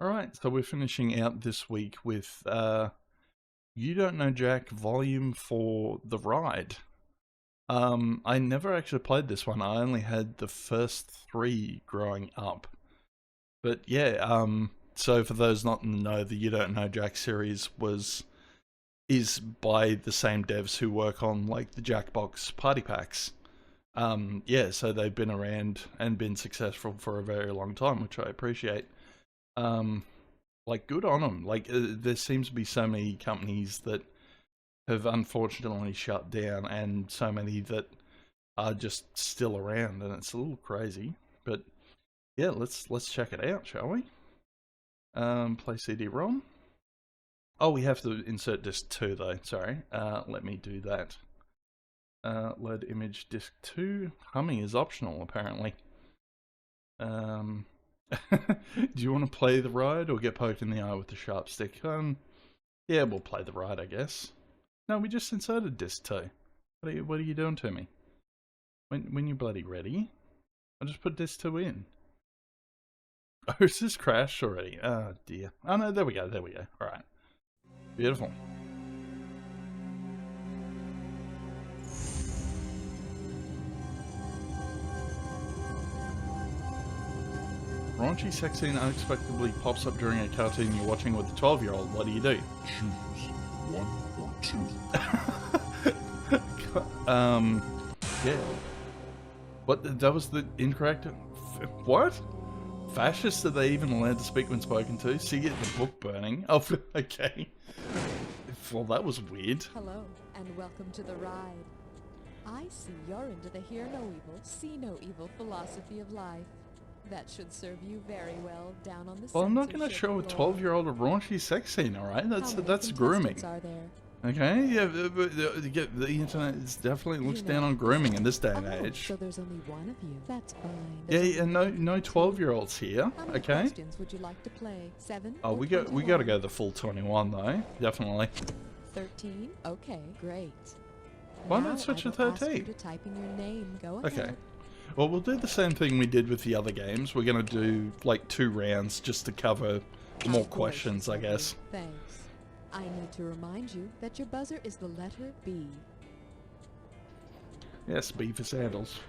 Alright, so we're finishing out this week with You Don't Know Jack Volume for The Ride. I never actually played this one. I only had the first 3 growing up. But yeah, so for those not in the know, the You Don't Know Jack series is by the same devs who work on like the Jackbox party packs. Yeah, so they've been around and been successful for a very long time, which I appreciate. Like, good on them. Like, there seems to be so many companies that have unfortunately shut down, and so many that are just still around, and it's a little crazy. But yeah, let's check it out, shall we? Play CD-ROM. Oh, we have to insert disc 2 though. Sorry. Let me do that. Load image disc 2. Humming is optional, apparently. Do you want to play the ride or get poked in the eye with the sharp stick? Yeah, we'll play the ride, I guess. No, we just inserted disc 2. What are you doing to me? When you're bloody ready, I'll just put disc 2 in. Oh, is this crashed already? Oh dear. Oh no, there we go. Alright. Beautiful. Raunchy sex scene unexpectedly pops up during a cartoon you're watching with a 12-year-old. What do you do? Choose 1 or 2. Yeah. What? That was the incorrect... What? Fascists, are they even allowed to speak when spoken to? See it in the book burning. Oh, okay. Well, that was weird. Hello, and welcome to the ride. I see you're into the hear no evil, see no evil philosophy of life. That should serve you very well down on the Well, I'm not going to show a 12-year-old a raunchy sex scene, alright? That's grooming. Are there? Okay, yeah, the internet definitely looks down on grooming in this day and age. So there's only one of you. That's fine. Yeah, and no 12-year-olds here. How many Okay. questions would you like to play? 7? Oh, we got to go the full 21 though, definitely. 13? Okay, great. Why Now not switch I to will ask 13? you to type in your name. Go ahead. Okay. Well, we'll do the same thing we did with the other games. We're going to do like 2 rounds just to cover more questions, I guess. Thanks. I need to remind you that your buzzer is the letter B. Yes, B for Sandals.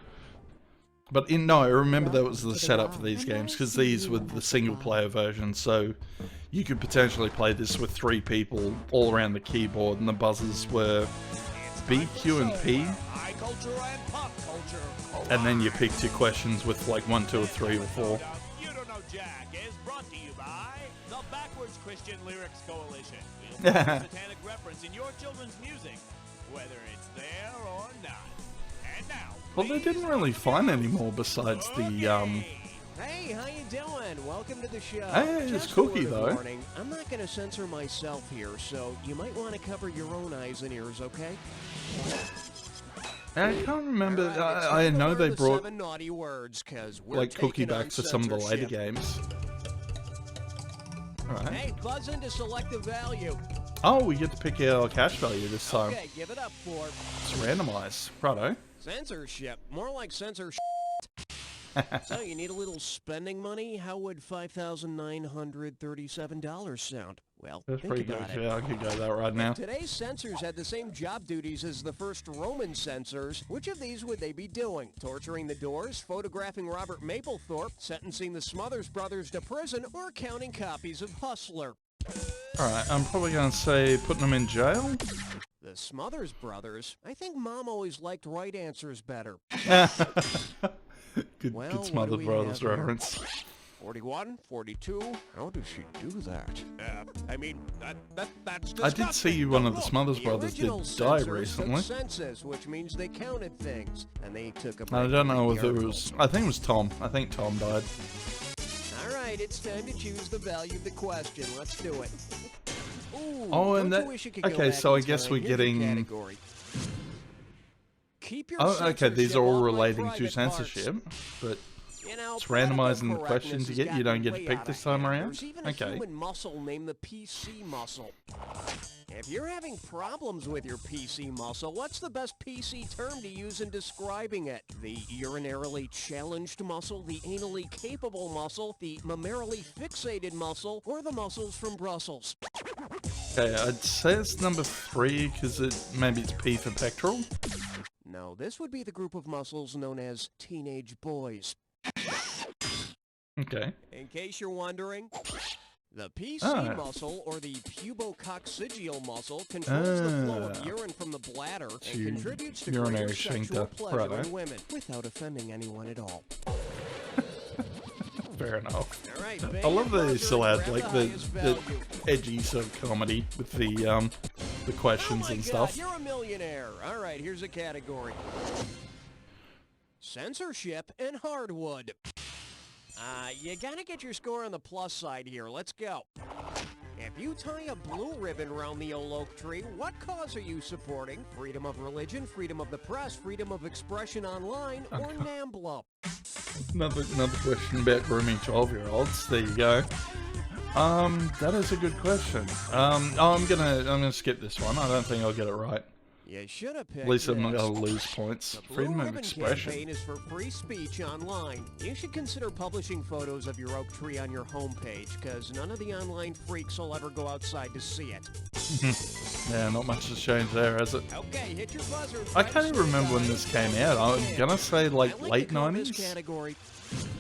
But I remember that was the setup for these games, because these were the single-player version, so you could potentially play this with 3 people all around the keyboard, and the buzzers were B, Q, and P. And then you picked your questions with like 1, 2, or 3, or 4. You Don't Know Jack is brought to you by the Backwards Christian Lyrics Coalition. We'll put a satanic reference in your children's music, whether it's there or not. And now, Well, they didn't really find any more besides the, Hey, how you doing? Welcome to the show. Hey, it's Just a Cookie, word of though. warning, I'm not going to censor myself here, so you might want to cover your own eyes and ears, okay? I can't remember, All right, it's I time to know learn they the brought 7 naughty words, 'cause we're like Cookie taking on back for some of the later censorship. games. Alright. Hey, buzz into selective value. Oh, we get to pick our cash value this time. Okay, give it up for It's randomized. Righto. censorship. More like censorship. So, you need a little spending money? How would $5,937 sound? Well, That's think pretty good. about it. Yeah, I could go that right now. Today's censors had the same job duties as the first Roman censors. Which of these would they be doing? Torturing the Doors, photographing Robert Mapplethorpe, sentencing the Smothers Brothers to prison, or counting copies of Hustler? Alright, I'm probably going to say putting them in jail. The Smothers Brothers? I think Mom always liked right answers better. Good Well, good what Smother do we Brothers have here? reference. 41, 42. How does she do that? I mean, that's I did see one of the Smothers The Brothers did original die censors recently. took census, which means they counted things, and they took a I break don't from know the if it article. was... I think it was Tom. I think Tom died. All right, it's time to choose the value of the question. Let's do it. Ooh, Oh, and don't that- you wish you could go okay, back so in I guess time? we're Here's your getting- category. Keep your Oh, okay, these censorship are all off my relating to private censorship, but You know, it's political randomizing the questions correctness you has get. You don't gotten get to way pick out this of time hand. around? There's even a Okay. human muscle named the PC muscle. If you're having problems with your PC muscle, what's the best PC term to use in describing it? The urinarily challenged muscle, the anally capable muscle, the mammarily fixated muscle, or the muscles from Brussels? Okay, I'd say it's number 3 because maybe it's P for pectoral. No, this would be the group of muscles known as teenage boys. Okay. In case you're wondering, the PC muscle, or the pubococcygeal muscle, controls the flow of urine from the bladder and contributes to urinary greater sexual sphincter. pleasure Righto. in women, without offending anyone at all. Fair enough. All right, I love that they still had grab like the the highest value. edgy sort of comedy with the questions Oh my and God, stuff. you're a millionaire. All right, here's a category. Censorship and hardwood. You gotta get your score on the plus side here. Let's go. If you tie a blue ribbon around the old oak tree, what cause are you supporting? Freedom of religion, freedom of the press, freedom of expression online, or NAMBLA? Another question about grooming 12-year-olds. There you go. That is a good question. I'm gonna skip this one. I don't think I'll get it right. You should have picked At least I'm not this. gonna lose points. The Blue Freedom of Ribbon expression. campaign is for free speech online. You should consider publishing photos of your oak tree on your homepage, because none of the online freaks will ever go outside to see it. Yeah, not much has changed there, has it? Okay, hit your buzzer. I can't even remember when this came out. I'm gonna say like late this 90s category.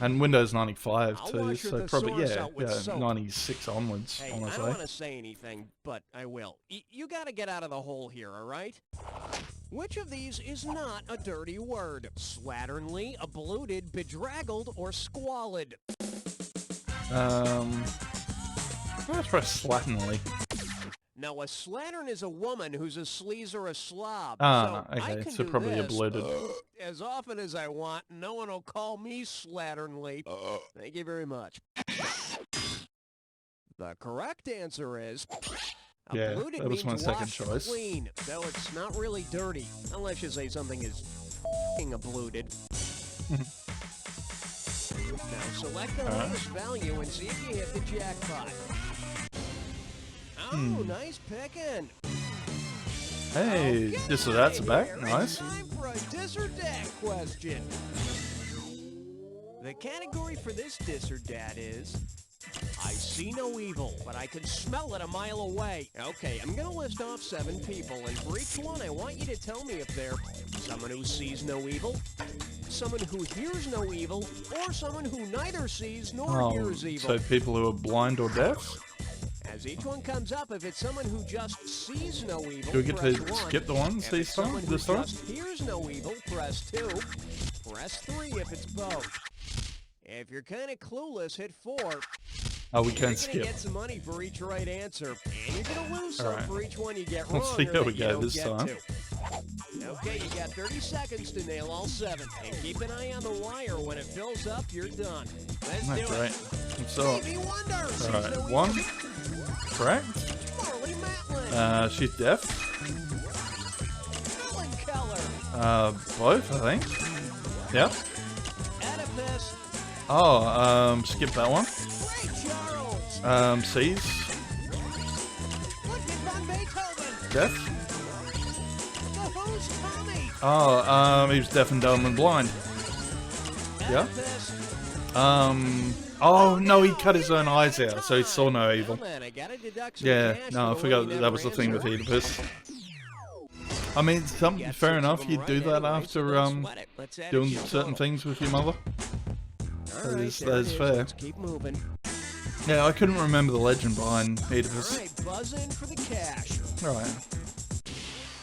and Windows 95 I'll too. wash your So probably thesaurus out with soap. 96 onwards. Hey, I I want to don't say. want to say anything, but I will. You got to get out of the hole here, all right? Which of these is not a dirty word? Slatternly, abluted, bedraggled, or squalid? Let's press slatternly. Now, a slattern is a woman who's a sleaze or a slob. Ah, so I okay, can so do probably this abluted. as often as I want. No one will call me slatternly. Thank you very much. The correct answer is... Yeah, abluted that was my means second washed choice. clean, so it's not really dirty, unless you say something is f***ing abluted. Now select the highest value and see if you hit the jackpot. Oh, nice picking. Hey, this or that's back. Here Nice. it's time for a dis or dat question. The category for this dis or dat is... I see no evil, but I can smell it a mile away. Okay, I'm gonna list off 7 people, and for each one, I want you to tell me if they're someone who sees no evil, someone who hears no evil, or someone who neither sees nor hears evil. So people who are blind or deaf? As each one comes up, if it's someone who just sees no evil, Do we get press to 1. skip the ones If this it's someone time? who This time? just hears no evil, press 2. Press 3 if it's both. If you're kind of clueless, hit 4. Oh, we You're can gonna skip. get some money for each right answer, and you're gonna lose some Alright. for each one you get wrong. Let's see or how that we you go don't this get time. to. Okay, you got 30 seconds to nail all 7, and keep an eye on the wire. When it fills up, you're done. Let's Oh, do great. it. So, Stevie Wonder. Sees alright, no 1. evil. Correct. Marley Matlin. She's deaf. Helen Keller. Both, I think. Yep. Oedipus. Oh, skip that one. Ray Charles. Sees. Ludwig van Beethoven. Deaf. The Who's Tommy. Oh, he was deaf and dumb and blind. Yeah. Oedipus. Oh no, he cut his own eyes out, so he saw no evil. Well, man, I gotta deduct some Yeah, cash no, I for the forgot one you that was the never thing with answered. Oedipus. I mean, Get fair 6 of enough, them you'd right do that anyway, so after don't sweat it. Let's add it doing to your certain total. things with your mother. All That right, is- there that it is is. fair. Let's keep moving. Yeah, I couldn't remember the legend behind All Oedipus. right, buzz in for the cash. Right.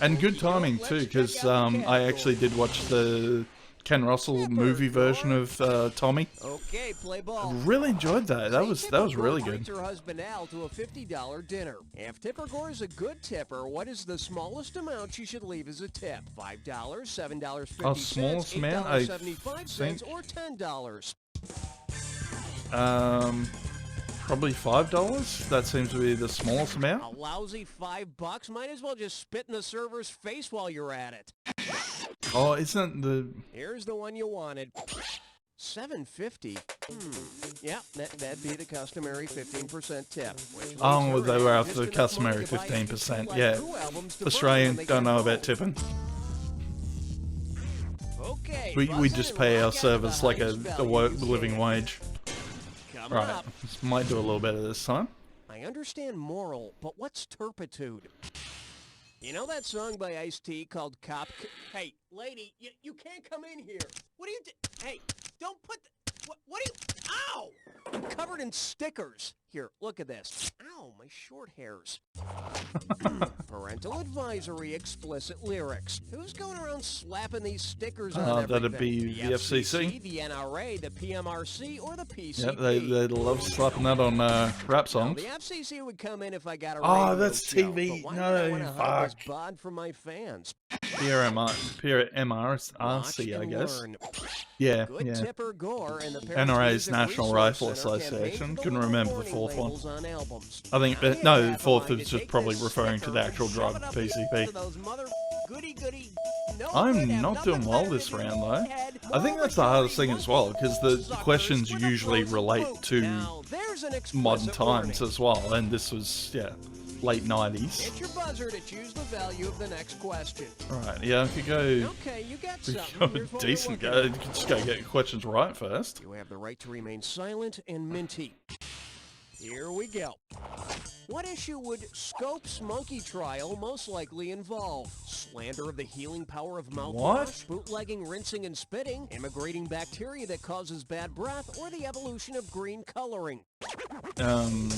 And good timing too, because I actually did watch the Ken Russell movie version of Tommy. Okay, play ball. Really enjoyed that. That was really good. Treats her husband Al to a $50 dinner. If Tipper Gore is a good tipper, what is the smallest amount she should leave as a tip? $5, $7.50, Oh, smallest amount? I $8.75, think- or $10? Probably $5. That seems to be the smallest amount. A lousy $5? Might as well just spit in the server's face while you're at it. Oh, isn't the Here's the one you wanted. $7.50? Yeah, that'd be the customary 15% tip. Oh, well, they were after the customary 15%. Yeah, Australian don't know about tipping. Okay, We just pay our servers like a living wage. Right, might do a little better this time. I understand moral, but what's turpitude? You know that song by Ice-T called Cop... Hey, lady, you can't come in here. What are you Hey, don't put what are you... Ow! I'm covered in stickers. Here, look at this. Ow, my short hairs. Parental advisory, explicit lyrics. Who's going around slapping these stickers on everything? That'd be the FCC, the NRA, the PMRC, or the PCP? Yeah, they love slapping that on rap songs. The FCC would come in if I got a Oh, radio that's show, TV. but why No, would I wanna hide this fuck. bod from my fans? PMRC, I guess. Learn. Yeah, Good yeah. Tipper Gore and the NRA's Parents National Music Rifle Resource Center Association. campaigned for Couldn't the remember the warning fourth one. labels on albums. I think, Now, no, yeah, the fourth fine, is to just take probably this referring to sticker the and actual shove drug, it up PCP. to those mother goody, no I'm good, have not nothing doing well better this to do round, though. ahead. I think that's the hardest thing as well, because the Suckers questions with a usually frozen relate boot. to Now, there's an modern explicit times warning. as well, and this was, yeah, late 90s. Hit your buzzer to choose the value of the next question. Alright, yeah, I could go... Okay, you got We something. go Here's what we're decent. looking You could just go get your questions right first. You have the right to remain silent and minty. Here we go. What issue would Scope's monkey trial most likely involve? Slander of the healing power of mouthwash, bootlegging, rinsing, and spitting, immigrating bacteria that causes bad breath, or the evolution of green coloring? I'm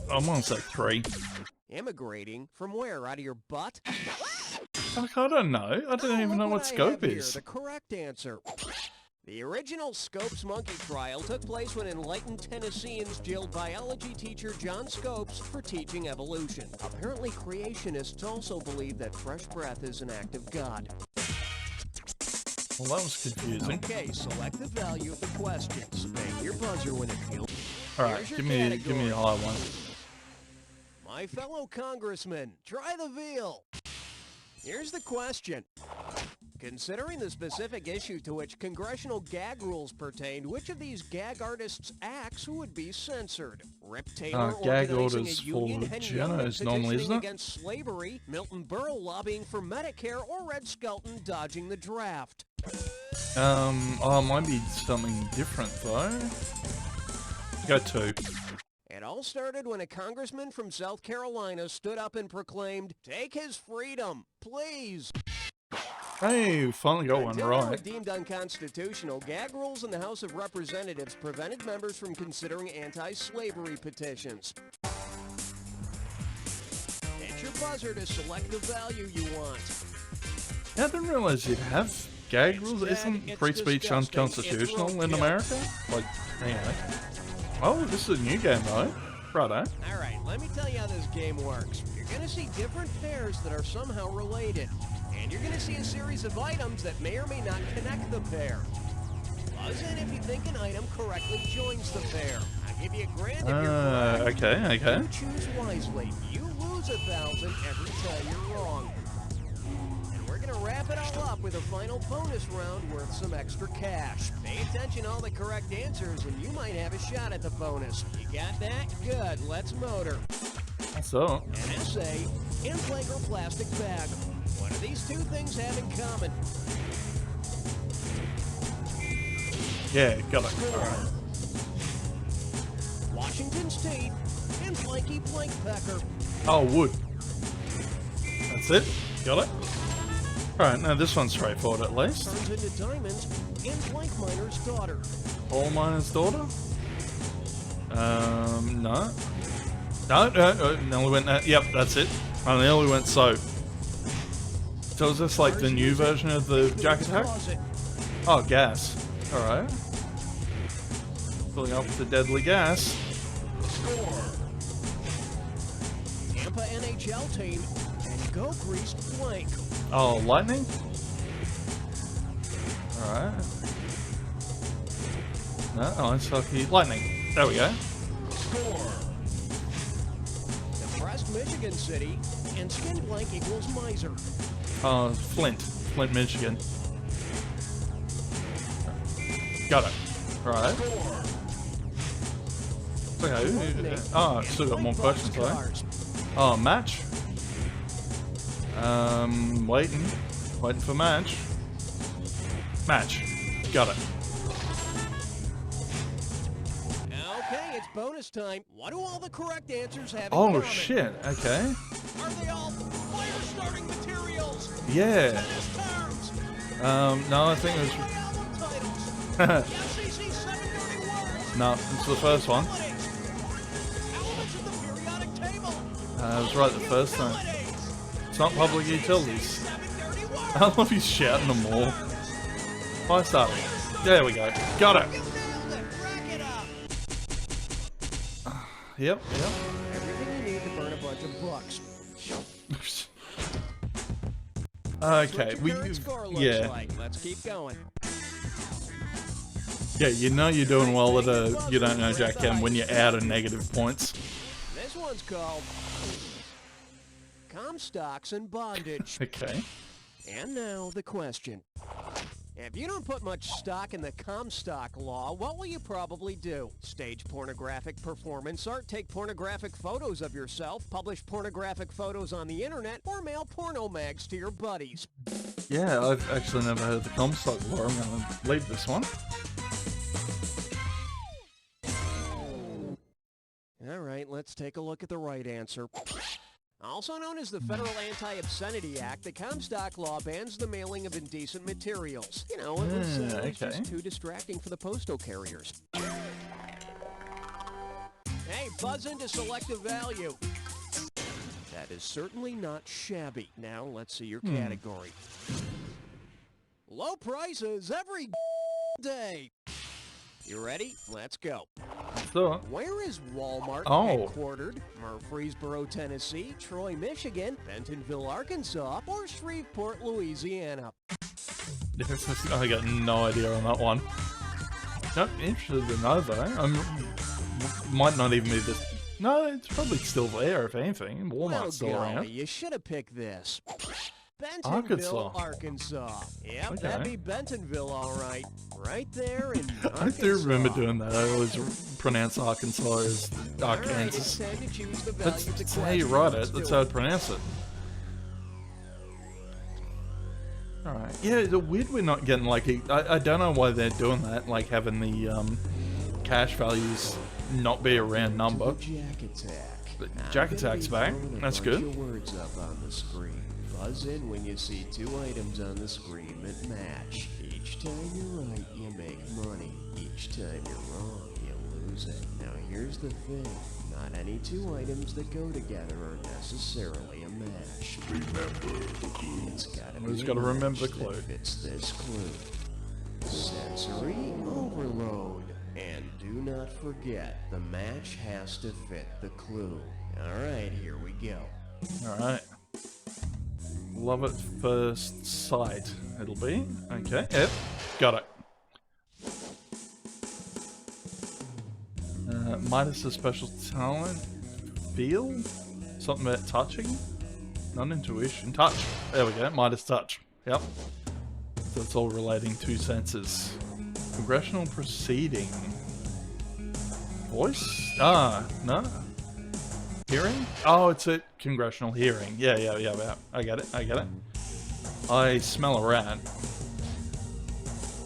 gonna say 3. Immigrating? From where? Out of your butt? Fuck, I don't know. I don't even know Look what I Scope have here, is. The correct answer. The original Scopes monkey trial took place when enlightened Tennesseans jailed biology teacher John Scopes for teaching evolution. Apparently, creationists also believe that fresh breath is an act of God. Well, that was confusing. Okay, select the value of the questions. Bang your buzzer when it feels. Alright, Here's your give me a high one. My fellow congressman, try the veal. Here's the question. Considering the specific issue to which congressional gag rules pertained, which of these gag artists' acts would be censored? Rip Taylor gag organizing orders a union, for Henry Young Jenna is normally, petitioning isn't it? against slavery, Milton Berle lobbying for Medicare, or Red Skelton dodging the draft? Oh, it might be something different though. Go 2. It all started when a congressman from South Carolina stood up and proclaimed, "Take his freedom, please." Hey, we finally got one Until they were right. deemed unconstitutional, gag rules in the House of Representatives prevented members from considering anti-slavery petitions. Hit your buzzer to select the value you want. I didn't realize you'd have gag rules. Isn't free speech unconstitutional in America? Like, anyway. Oh, this is a new game though. Righto. Alright, let me tell you how this game works. You're going to see different pairs that are somehow related. And you're going to see a series of items that may or may not connect the pair. Buzz in if you think an item correctly joins the pair. I'll give you $1,000 if you're correct. Okay. You choose wisely. You lose 1,000 every time you're wrong. And we're going to wrap it all up with a final bonus round worth some extra cash. Pay attention to all the correct answers and you might have a shot at the bonus. You got that? Good. Let's motor. So, An essay, implant or plastic bag. What do these two things have in common? yeah, got it. Alright. Washington's teeth and Blanky Blank Pecker. Oh, wood. That's it. Got it. Alright, now this one's straightforward at least. Turns into diamonds and Blank Miner's daughter. Coal miner's daughter? No. No, nearly went that. Yep, that's it. I nearly went soap. So is this like the new version of the Jack Attack? Oh, gas. Alright. Filling up with the deadly gas. Tampa NHL team and go greased blank. Oh, lightning? Alright. No, oh, it's hockey. Lightning. There we go. Depressed Michigan City and skin blank equals miser. Flint. Flint, Michigan. Got it. Right. Okay. Oh, still got more questions, though. Oh, match. Waiting for match. Match. Got it. Okay, it's bonus time. What do all the correct answers have in Oh common? shit. Okay. Are they all fire-starting materials? Yeah. Tennis terms? No, I think it was. My album titles? The FCC 7 dirty words? No, it's the first one. Elements of the periodic table? It was right the first time. It's not public utilities. 7 dirty words? I love you shouting them all. Fire starting. There we go. Got it. You nailed it. Rack it up. Yep. Everything you need to burn a bunch of bucks. Okay. What your current score looks like. Let's keep going. Yeah, you know you're doing well at a You Don't Know Jack Cam when you're out of negative points. This one's called Comstocks and Bondage. Okay. And now the question. If you don't put much stock in the Comstock law, what will you probably do? Stage pornographic performance art, take pornographic photos of yourself, publish pornographic photos on the internet, or mail porno mags to your buddies? Yeah, I've actually never heard of the Comstock law. I'm going to leave this one. All right, let's take a look at the right answer. Also known as the Federal Anti-Obscenity Act, the Comstock law bans the mailing of indecent materials. You know, it was okay. just too distracting for the postal carriers. Hey, buzz into selective value. That is certainly not shabby. Now, let's see your category. Low prices every day. You ready? Let's go. So, Where is Walmart headquartered? Murfreesboro, Tennessee, Troy, Michigan, Bentonville, Arkansas, or Shreveport, Louisiana? I got no idea on that one. Not interested to know though. Might not even be this. No, it's probably still there if anything. Walmart's still around. You should have picked this. Arkansas. Bentonville, Arkansas. Yep, Okay. that'd be Bentonville, all right. Right there in Arkansas. I do remember doing that. I always pronounce Arkansas as All right, it's Arkansas. time to choose the That's, value of the that's how you question. write Let's it. That's do how I'd pronounce it. Alright. Yeah, it's weird we're not getting like... I don't know why they're doing that, like having the cash values not be a round number. Jack Attack. But Jack Attack's back. That's good. Your words up on the screen. Buzz in when you see two items on the screen that match. Each time you're right, you make money. Each time you're wrong, you lose it. Now here's the thing. Not any two items that go together are necessarily a match. Remember the clue. It's gotta Who's be gotta a remember match the clue? that fits this clue. Sensory overload. And do not forget, the match has to fit the clue. Alright, here we go. Alright. Love at first sight, it'll be. Okay, yep. Got it. Midas' special talent. Feel? Something about touching? Non-intuition. Touch. There we go. Midas touch. Yep. So it's all relating to senses. Congressional proceeding. Voice? Ah, no. Hearing? Oh, it's a congressional hearing. Yeah. I get it. I smell a rat.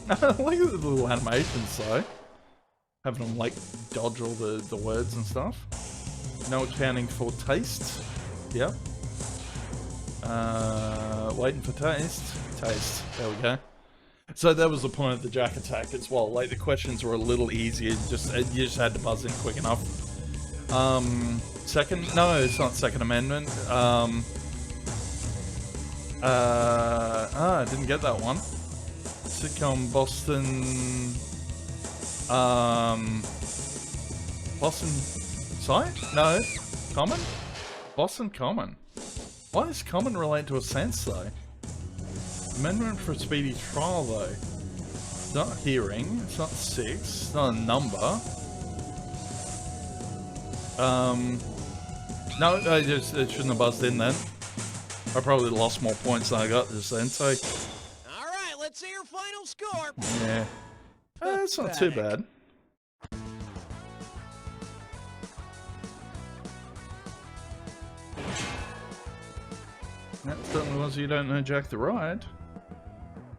Look at the little animations though. Having them like dodge all the words and stuff. No accounting for taste. Yep. Waiting for taste. Taste. There we go. So that was the point of the Jack Attack as well. Like the questions were a little easier. You just had to buzz in quick enough. Second? No, it's not Second Amendment. I didn't get that one. Sitcom Boston. Boston Side? No. Common? Boston Common. Why does Common relate to a sense though? Amendment for speedy trial though. It's not hearing, it's not 6, it's not a number. No, it shouldn't have buzzed in then. I probably lost more points than I got just then, so Alright, let's see your final score. yeah. That's not too bad. That certainly was You Don't Know Jack the Ride.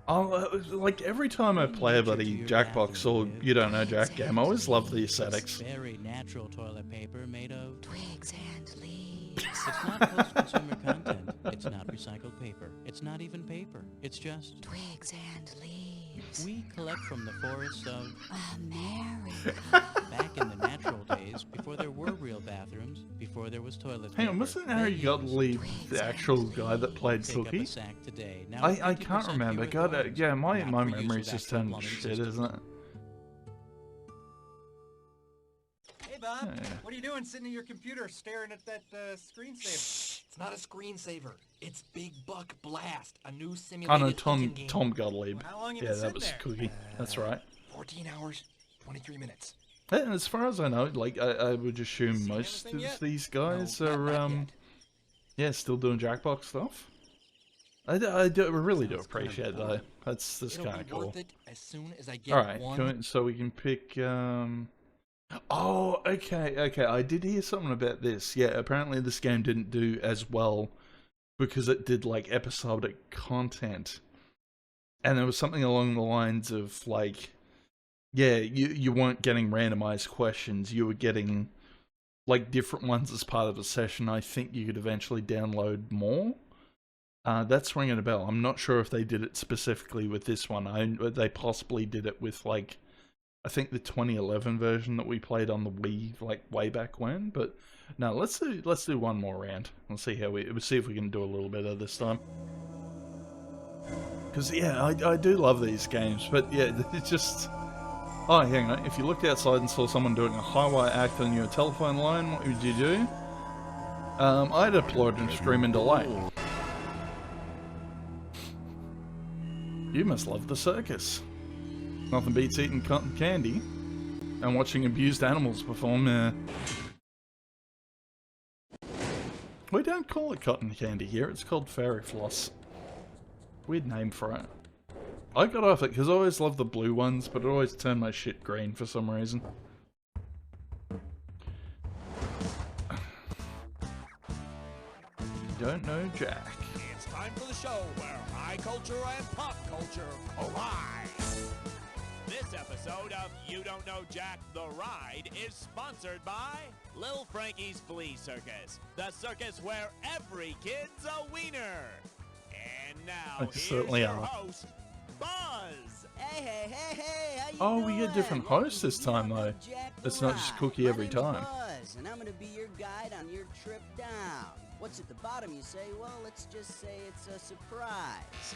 Oh, like every time I play a bloody Jackbox or You Don't Know Jack game, I always love the aesthetics. Very natural toilet paper made of Twigs and leaves. It's not post-consumer content. It's not recycled paper. It's not even paper. It's just Twigs and leaves. we collect from the forests of America. back in the natural days, before there were real bathrooms, before there was toilet paper. Hang on, wasn't Harry Gottlieb the actual guy that played Take up a Cookie? sack today. Now, I can't 50% remember. fewer God, thorns. yeah, my Not for use memory's with just actual turned plumbing shit, systems. isn't it? Hey, Bob. Yeah. What are you doing sitting at your computer staring at that screensaver? It's not a screensaver. It's Big Buck Blast, a new Oh simulated no, hunting game. Tom Gottlieb. How long you Yeah, been that sitting was there? Cookie. That's right. 14 hours, 23 minutes. And as far as I know, like I would assume Seen most anything of yet? these guys No, are not yet. yeah, still doing Jackbox stuff. I really do appreciate that. That's It'll kind be of cool. worth it as soon as I get All right, one. so we can pick. Oh, okay. I did hear something about this. Yeah, apparently this game didn't do as well because it did like episodic content, and there was something along the lines of like, yeah, you weren't getting randomized questions. You were getting like different ones as part of a session. I think you could eventually download more. That's ringing a bell. I'm not sure if they did it specifically with this one. They possibly did it with like, I think the 2011 version that we played on the Wii, like way back when. But no, let's do one more round. We'll see we'll see if we can do a little bit of this time. Because yeah, I do love these games, but yeah, it's just. Oh, hang on. If you looked outside and saw someone doing a high-wire act on your telephone line, what would you do? I'd upload and stream in delay. You must love the circus. Nothing beats eating cotton candy and watching abused animals perform. We don't call it cotton candy here, it's called fairy floss. Weird name for it. I got off it because I always loved the blue ones, but it always turned my shit green for some reason. Don't know Jack. It's time for the show where high culture and pop culture collide. This episode of You Don't Know Jack the Ride is sponsored by Lil Frankie's Flea Circus, the circus where every kid's a wiener. And now They here's certainly your are. host, Buzz. Hey, how you Oh, doing? we get different hosts this time, though. Jack the It's not just Ride. Cookie My every name's time. Buzz, and I'm gonna be your guide on your trip down. What's at the bottom, you say? Well, let's just say it's a surprise.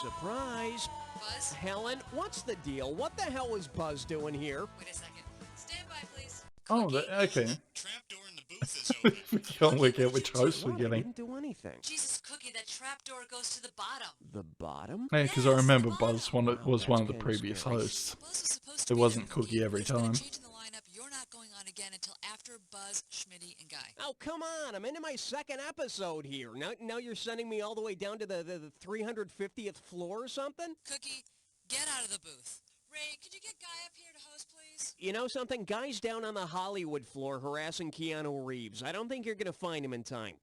Surprise! Buzz, Helen, what's the deal? What the hell is Buzz doing here? wait a second. Stand by, please. Oh, okay. Trapdoor in the booth is open. We can't work out which host we're What? I getting. didn't do anything. Jesus, Cookie, that trapdoor goes to the bottom. The bottom? Yeah, because I remember Yes, Buzz was one of the previous hosts. Buzz was supposed It to be wasn't there. Cookie every There's been a time. change in the lineup. You're not going on again until after Buzz, Schmitty, and Guy. Oh, come on. I'm into my second episode here. Now you're sending me all the way down to the 350th floor or something? Cookie, get out of the booth. Ray, could you get Guy up here to host, please? You know something? Guy's down on the Hollywood floor harassing Keanu Reeves. I don't think you're going to find him in time.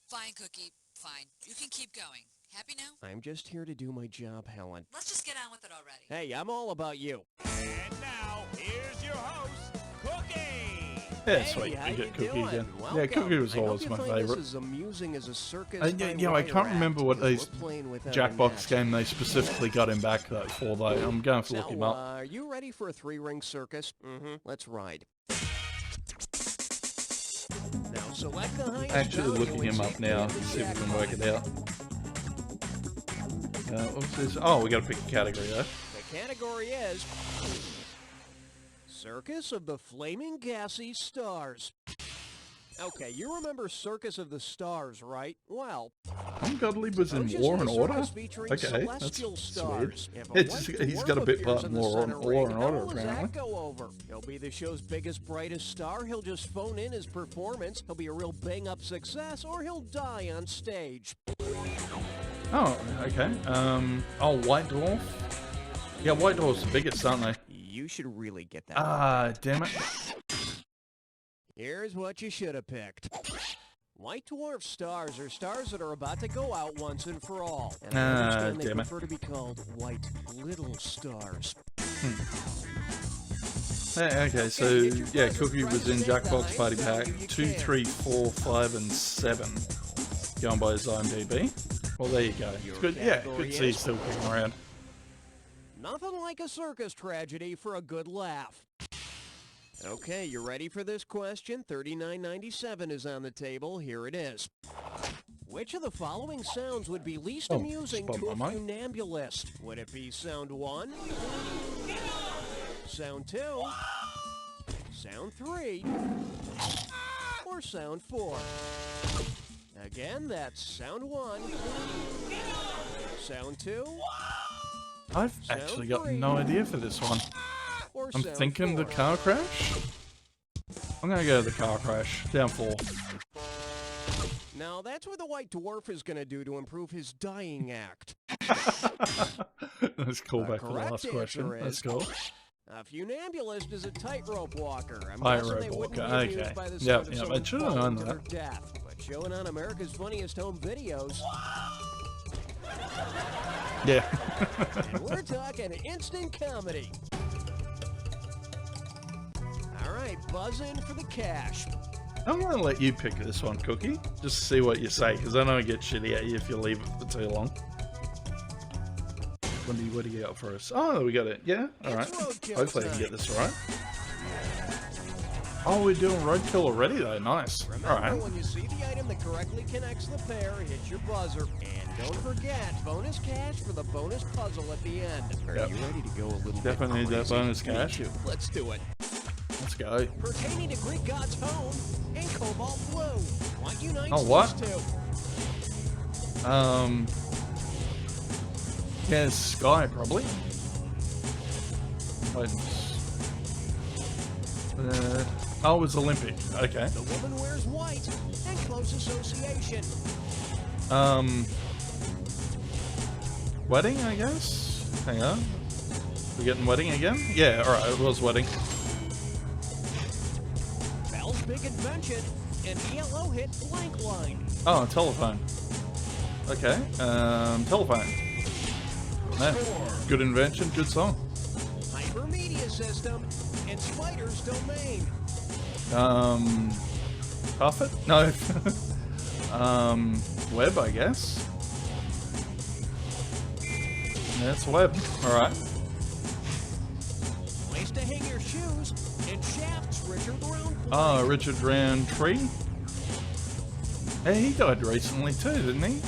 Fine, Cookie. Fine. You can keep going. Happy now? I'm just here to do my job, Helen. Let's just get on with it already. Hey, I'm all about you. And now, here's your host, Cookie. Yeah, Hey, sweet. how We you get Cookie doing? again. Yeah, Welcome. Cookie was I hope always you my find favorite. This is amusing as a circus. Yeah, I can't wire remember act, what because they we're playing without a Jackbox net. game they specifically got him back for though. I'm going to look him So, up. are you ready for a three-ring circus? Mm-hmm. Let's ride. Now select the highest Actually value looking and him up take now the to see if we can work it jackpot. out. What's this? Oh, we got to pick a category though. The category is Circus of the Flaming Gassy Stars. Okay, you remember Circus of the Stars, right? Well, Tom Gottlieb was in Ocean's War and a Order? circus featuring Okay, that's celestial weird. stars. If a It's white just- he's dwarf got a bit appears part in in the Law center and ring, Order, how will that apparently. go over? He'll be the show's biggest, brightest star. He'll just phone in his performance. He'll be a real bang-up success, or he'll die on stage. Oh, okay. Oh, White Dwarf. Yeah, white dwarfs are the biggest, aren't they? You should really get that. Ah, damn it. Here's what you should have picked. White dwarf stars are stars that are about to go out once and for all. And I understand they damn it. prefer to be called white little stars. Okay, so yeah, Cookie was in Jackbox Party Pack 2, 3, 4, 5, and 7. Going by his IMDb. Well, there you go. It's good. Yeah, good to see you still kicking around. Nothing like a circus tragedy for a good laugh. Okay, you ready for this question? $39.97 is on the table. Here it is. Which of the following sounds would be least amusing to a funambulist? Would it be sound 1? Sound 2? Sound 3? Or sound 4? Again, that's sound 1. Sound 2? I've actually got no idea for this one. Or I'm sound thinking 4? the car crash? I'm gonna go the car crash. Down 4. Now, that's what the white dwarf is going to do to improve his dying act. Let's call back to the last question. Let's go. A funambulist is a tightrope walker. I'm Tightrope guessing they wouldn't walker, be amused okay. by the Yep, sound of yep, I someone should have falling known to their that. death. But showing on America's Funniest Home Videos, Yeah. and we're talking instant comedy. All right, buzz in for the cash. I'm gonna let you pick this one, Cookie. Just to see what you say, because I know I get shitty at you if you leave it for too long. What do you got for us? Oh, we got it. Yeah? Alright. Hopefully I can get this right. Oh, we're doing roadkill already, though. Nice. Alright. When you see the item that correctly connects the pair, hit your buzzer. And don't forget, bonus cash for the bonus puzzle at the end. Are you ready to go a little Definitely bit need that crazy? bonus cash. Let's do it. Let's go. Pertaining to Greek god's home in cobalt blue. What unites Oh, what? these two? Yeah, Sky, probably. Wait. Oh, it was Olympic. Okay. The woman wears white and close association. Wedding, I guess? Hang on. We're getting wedding again? Yeah, alright, it was wedding. Bell's big invention, an ELO hit blank line. Oh, telephone. Okay, telephone. Yeah, good invention, good song. Hypermedia system in Spider's domain. Puffet? No. Web, I guess. Yeah, it's web. Alright. Place to hang your shoes in Shaft's Richard Round. Oh, Richard Roundtree. Hey, he died recently too, didn't he?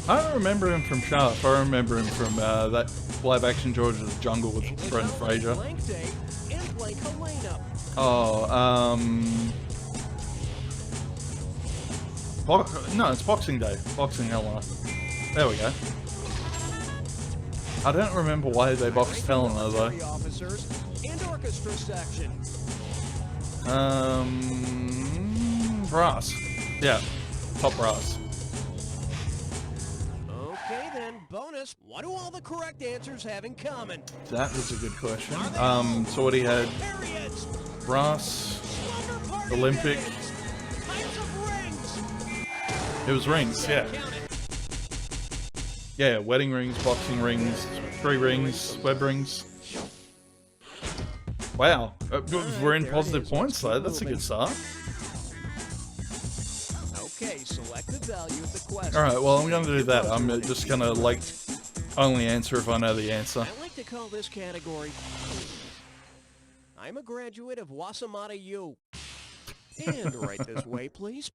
I don't remember him from Shaft. I remember him from that live-action George of the Jungle with Brendan Fraser. Blank day in blank Helena. Oh, no, it's Boxing Day. Boxing Helena. There we go. I don't remember why they boxed Helena though. Officers and orchestra section. Brass. Yeah, top brass. Okay then, bonus. What do all the correct answers have in common? That was a good question. So what he had? Periods. Brass, Slumber party Olympic. games, types of rings. It was rings, yeah. Count it. Yeah, wedding rings, boxing rings, 3 rings, web rings. Wow, we're in positive points though. That's a good start. Okay, select the value of the question. Alright, well I'm gonna do that. I'm just gonna like only answer if I know the answer. I like to call this category I'm a graduate of Wasamata U. And right this way, please.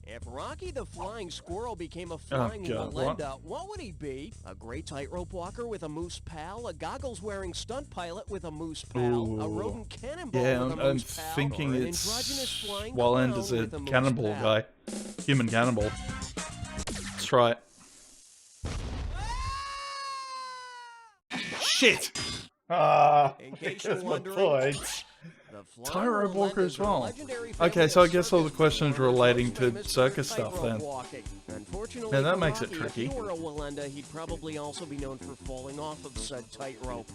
If Rocky the Flying Squirrel became a flying God, Walenda, what would he be? A great tightrope walker with a moose pal? A goggles-wearing stunt pilot with a moose pal? A rodent cannonball Yeah, with a I'm moose pal? thinking Or an it's androgynous flying Walender's clown a with moose cannibal pal? guy. Human cannibal. Let's try it. Shit! Ah, In case you're that's my wondering, points. Tyro walker as well. Okay, so I guess all the questions relating to circus stuff then. Unfortunately, Man, that for makes it Rocky, tricky. If he were a Wallenda, he'd probably also be known for falling off of said tightrope.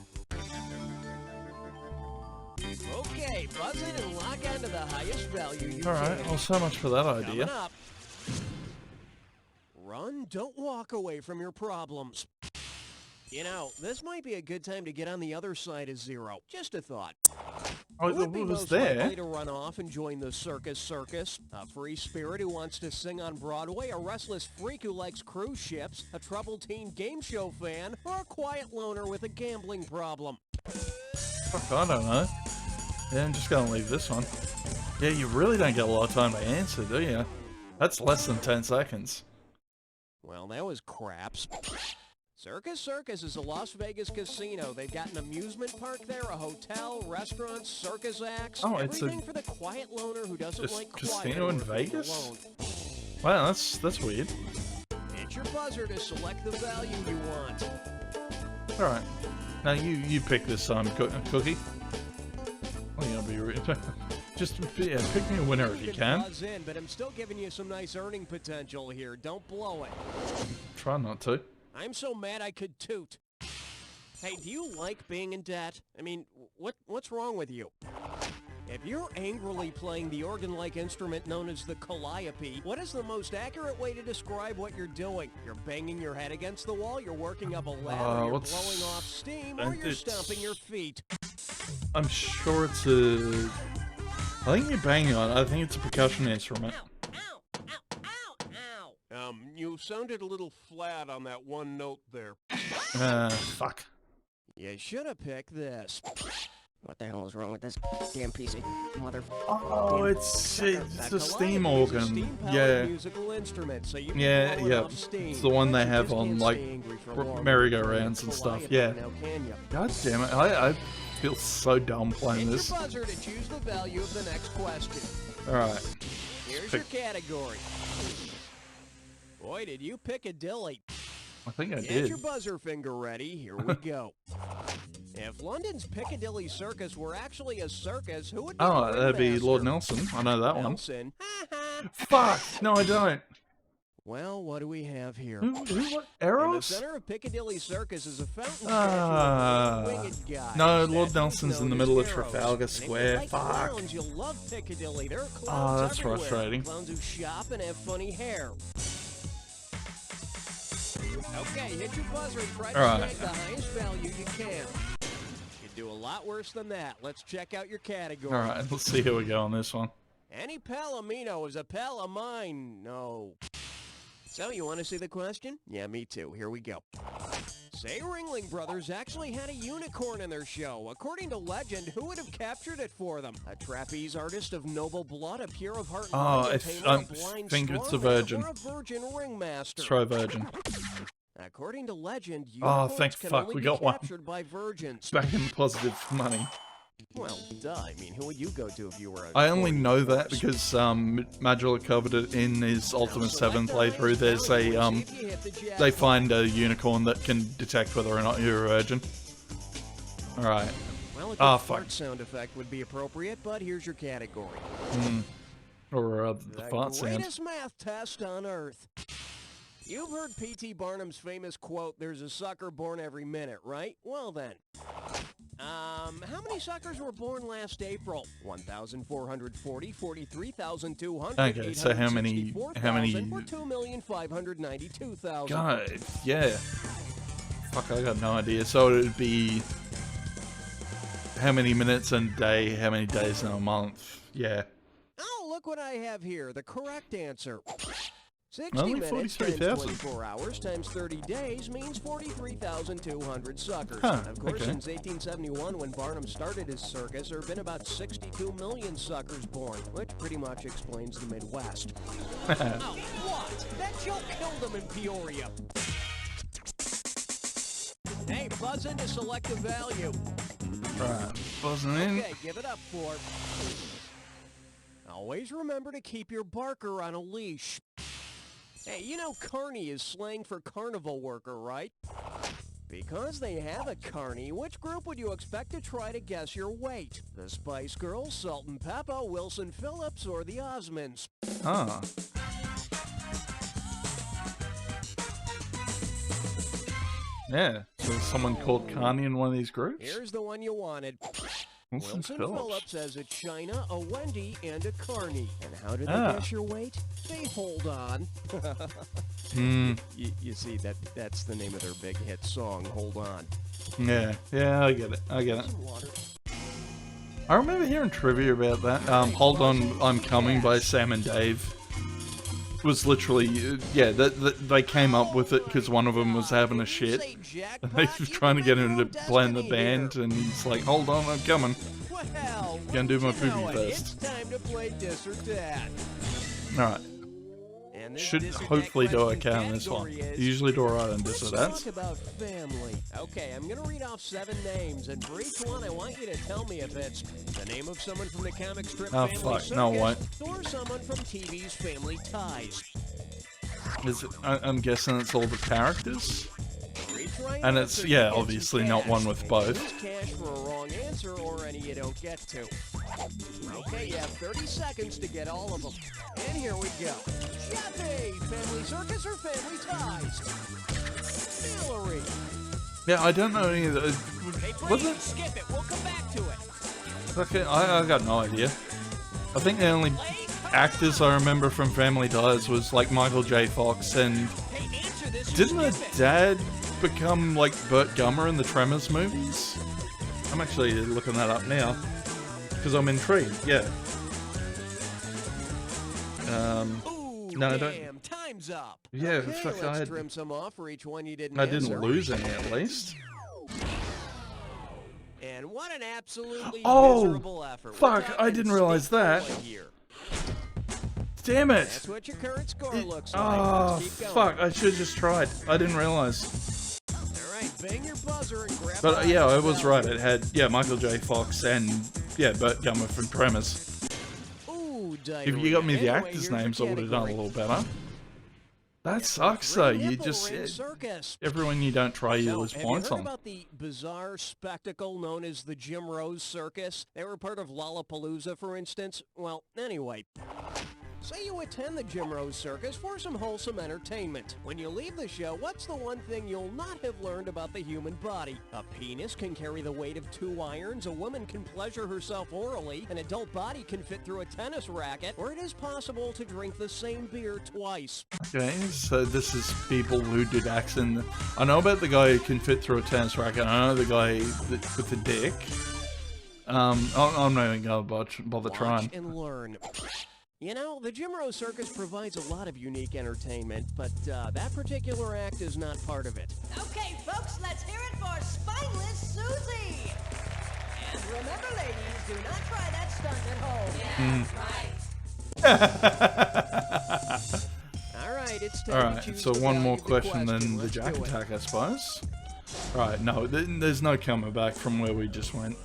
Okay, buzz it and lock onto the highest value you Alright, can. well, so much for that idea. Coming up. Run, don't walk away from your problems. You know, this might be a good time to get on the other side of zero. Just a thought. Oh, Who would be it was most there. likely to run off and join the circus? A free spirit who wants to sing on Broadway? A restless freak who likes cruise ships? A troubled teen game show fan? Or a quiet loner with a gambling problem? Fuck, I don't know. Yeah, I'm just gonna leave this one. Yeah, you really don't get a lot of time to answer, do you? That's less than 10 seconds. Well, that was craps. Circus is a Las Vegas casino. They've got an amusement park there, a hotel, restaurants, circus acts. Oh, it's everything for the quiet loner who doesn't like quiet casino in or being Vegas? alone. Wow, that's weird. Hit your buzzer to select the value you want. Alright. Now you pick this Cookie. Well, you'll be rude. Just yeah, pick me a winner if you can. Buzz in, but I'm still giving you some nice earning potential here. Don't blow it. Try not to. I'm so mad I could toot. Hey, do you like being in debt? I mean, what's wrong with you? If you're angrily playing the organ-like instrument known as the calliope, what is the most accurate way to describe what you're doing? You're banging your head against the wall, you're working up a ladder, you're blowing off steam, or you're stomping your feet. I'm sure it's a... I think you're banging on it. I think it's a percussion instrument. You sounded a little flat on that one note there. Fuck. You should have picked this. What the hell is wrong with this damn piece of mother? Oh, it's a steam organ. Yeah. Musical instrument, so you can Yeah, blow it yeah. off steam. It's the one they have You on can't like stay angry for long. merry-go-rounds and stuff. Yeah. Now, can you? God damn it! I feel so dumb playing Hit this. your buzzer to choose the value of the next question. All right. Here's your category. Boy, did you pick a dilly. I think I Get did. your buzzer finger ready. Here we go. If London's Piccadilly Circus were actually a circus, who would be Oh, the that'd be ringmaster? Lord Nelson. I know that Nelson. one. Fuck! No, I don't. Well, what do we have here? Who what? In the Eros? center of Piccadilly Circus is a fountain Ah. statue of a winged guy. No, Lord Statue's Nelson's in the known middle as of heroes. Trafalgar And if you Square. like Fuck. Clowns, you'll love Piccadilly. There are clowns Oh, that's everywhere. frustrating. Clowns who shop and have funny hair. Okay, hit your buzzer and try to Alright. snag the highest value you can. You do a lot worse than that. Let's check out your category. All right, let's see how we go on this one. Any palomino is a pal of mine. No. So, you want to see the question? Yeah, me too. Here we go. Say Ringling Brothers actually had a unicorn in their show. According to legend, who would have captured it for them? A trapeze artist of noble blood, a pure of heart, Oh, a blind think it's a straw man, virgin. or a virgin ringmaster? Let's try virgin. According to legend, Oh, unicorns thank can fuck, only we be got one. captured by virgins. Back in the positive money. Well, duh. I mean, who would you go to if you were a I only corn know that horse? because Magilla covered it in his Ultimate 7 playthrough. There's a they find a unicorn that can detect whether or not you're a virgin. All right. Well, a good Ah, fart fuck. sound effect would be appropriate, but here's your category. Or the fart sound. Greatest math test on Earth. You've heard P.T. Barnum's famous quote, "There's a sucker born every minute," right? Well then. How many suckers were born last April? 1,440, 43,200, Okay, so how many- 864,000, or 2,592,000. God, yeah. Fuck, I got no idea. So it would be how many minutes in a day, how many days in a month. Yeah. Oh, look what I have here. The correct answer. 60 Only minutes times 43,000. 24 hours times 30 days means 43,200 suckers. Huh, Of course, okay. since 1871, when Barnum started his circus, there have been about 62 million suckers born, which pretty much explains the Midwest. Oh, what? That joke killed him in Peoria. Hey, buzz in to select a value. Right. Buzzing in. Okay, give it up for. Always remember to keep your barker on a leash. Hey, you know carny is slang for carnival worker, right? Because they have a carny, which group would you expect to try to guess your weight? The Spice Girls, Salt and Pepper, Wilson Phillips, or the Osmonds? Ah. Yeah, so someone called Carney in one of these groups? Here's the one you wanted. Wilson Phillips has a China, a Wendy, and a Carney. And how do they guess your weight? They hold on. You see, that's the name of their big hit song, Hold On. Yeah, I get it. I remember hearing trivia about that. Hold On, I'm Coming by Sam and Dave. It was literally, they came up with it because one of them was having a shit. And they were trying to get him to play in the band, and he's like, hold on, I'm coming. Well, Gonna do my poopy it's first. time to play Dis or Dat. Alright. Should hopefully do okay on this one. Usually do alright on Dis or Dats. Talk about family. Okay, I'm gonna read off 7 names, and for each one, I want you to tell me if it's the name of someone from the comic strip Family Circus, no, what? or someone from TV's Family Ties. I'm guessing it's all the characters? And it's, obviously not one with both. Cash for a wrong answer or any you don't get to. Okay, you have 30 seconds to get all of them. And here we go. Jeppy, Family Circus or Family Ties? Hillary. Yeah, I don't know any of the... Was it? Skip it, we'll come back to it. Okay, I got no idea. I think the only actors I remember from Family Ties was like Michael J. Fox, and didn't the dad become like Burt Gummer in the Tremors movies? I'm actually looking that up now because I'm intrigued. Yeah. No, I don't. Time's up. Yeah, okay, fuck, let's trim some off for each one you didn't I didn't answer. lose any at least. And what an absolutely Oh, miserable effort. fuck! I didn't realize that. Damn it! That's what your current score looks like. Oh, Let's keep going. fuck! I should have just tried. I didn't realize. All right, bang your buzzer and grab. But yeah, I was right. It had Michael J. Fox and Burt Gummer from Tremors. Ooh, If you got me the actors' names, I would have done a little better. That sucks, though. You just everyone you don't try, you lose points on. Have you heard about the bizarre spectacle known as the Jim Rose Circus? They were part of Lollapalooza, for instance. Well, anyway. Say you attend the Jim Rose Circus for some wholesome entertainment. When you leave the show, what's the one thing you'll not have learned about the human body? A penis can carry the weight of 2 irons, a woman can pleasure herself orally, an adult body can fit through a tennis racket, or it is possible to drink the same beer twice. Okay, so this is people who did acts in... I know about the guy who can fit through a tennis racket. I know the guy with the dick. I'm not even going to bother trying. Watch and learn. You know, the Jim Rose Circus provides a lot of unique entertainment, but that particular act is not part of it. Okay, folks, let's hear it for Spineless Susie! And remember, ladies, do not try that stunt at home. Yeah, right. Alright, it's time Alright, to choose so the one value more of the question than the Let's Jack do it. Attack, I suppose. Alright, no, there's no coming back from where we just went.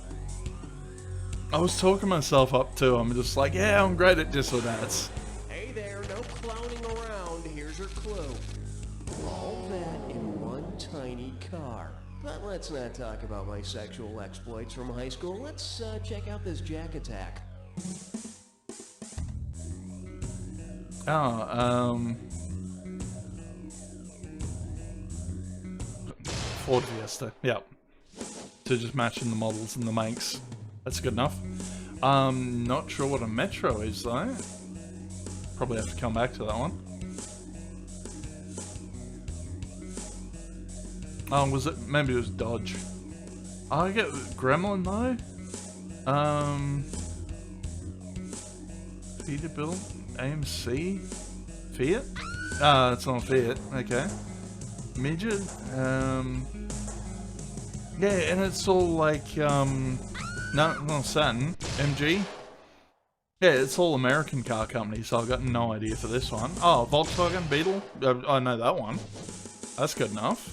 I was talking myself up too. I'm just like, yeah, I'm great at Dis or Dats. Hey there, no clowning around. Here's your clue. All that in one tiny car. But let's not talk about my sexual exploits from high school. Let's check out this Jack Attack. Ford Fiesta. Yep. So just matching the models and the makes. That's good enough. Not sure what a Metro is though. Probably have to come back to that one. Was it? Maybe it was Dodge. Oh, I get Gremlin though. Peterbilt, AMC, Fiat. It's not a Fiat. Okay. Midget. Yeah, and it's all like no, Saturn, MG. Yeah, it's all American car companies, so I've got no idea for this one. Oh, Volkswagen, Beetle. I know that one. That's good enough.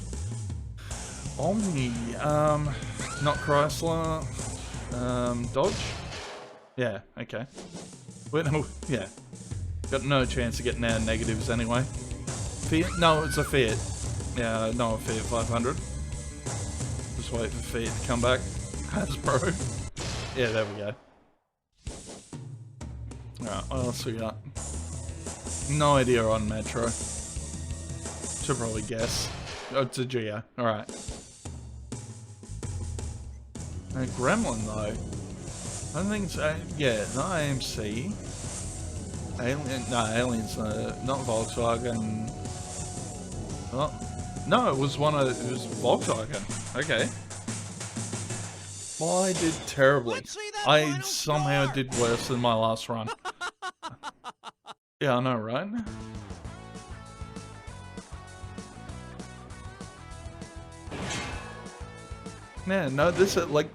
Omni, not Chrysler. Dodge. Yeah, okay. Wait, no, yeah. Got no chance of getting our negatives anyway. Fiat? No, it's a Fiat. Yeah, no, a Fiat 500. just wait for feed to come back. Hasbro. Yeah, there we go. Alright, what else we got? No idea on Metro. Should probably guess. Oh, it's a Geo. Alright. Gremlin, though. I don't think so. Yeah, not AMC. Alien. No, Alien's not Volkswagen. Oh. No, it was one of. It was Volkswagen. Okay. Well, I did terribly. I somehow did worse than my last run. Yeah, I know, right? Yeah, no, this like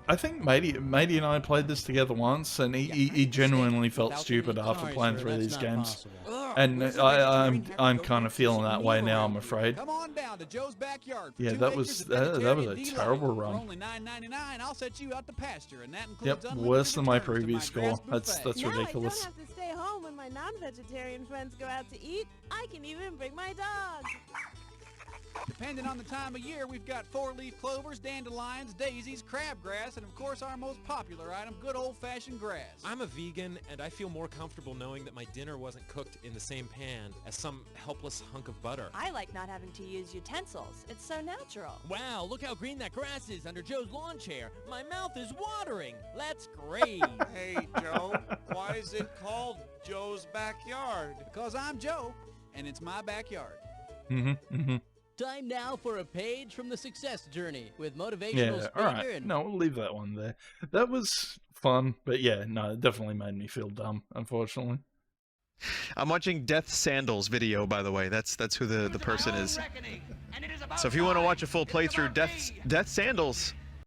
I think Matey and I played this together once, and he genuinely felt stupid after playing through these games, and I'm kind of feeling that way now. I'm afraid. Come on down to Joe's backyard. Yeah, that was a terrible run. Only $9.99. I'll set you out to pasture, and that Yep, worse than my previous score. That's ridiculous. I don't have to stay home when my non-vegetarian friends go out to eat. I can even bring my dog. Depending on the time of year, we've got 4-leaf clovers, dandelions, daisies, crabgrass, and of course our most popular item, good old-fashioned grass. I'm a vegan, and I feel more comfortable knowing that my dinner wasn't cooked in the same pan as some helpless hunk of butter. I like not having to use utensils. It's so natural. Wow, look how green that grass is under Joe's lawn chair. My mouth is watering. Let's graze. Hey, Joe, why is it called Joe's backyard? Because I'm Joe, and it's my backyard. Time now for a page from the success journey with motivational Yeah, speaker alright. and No, we'll leave that one there. That was fun, but yeah, no, it definitely made me feel dumb, unfortunately. I'm watching Death Sandals video, by the way. That's who the person is. So if you want to watch a full playthrough, Death Sandals,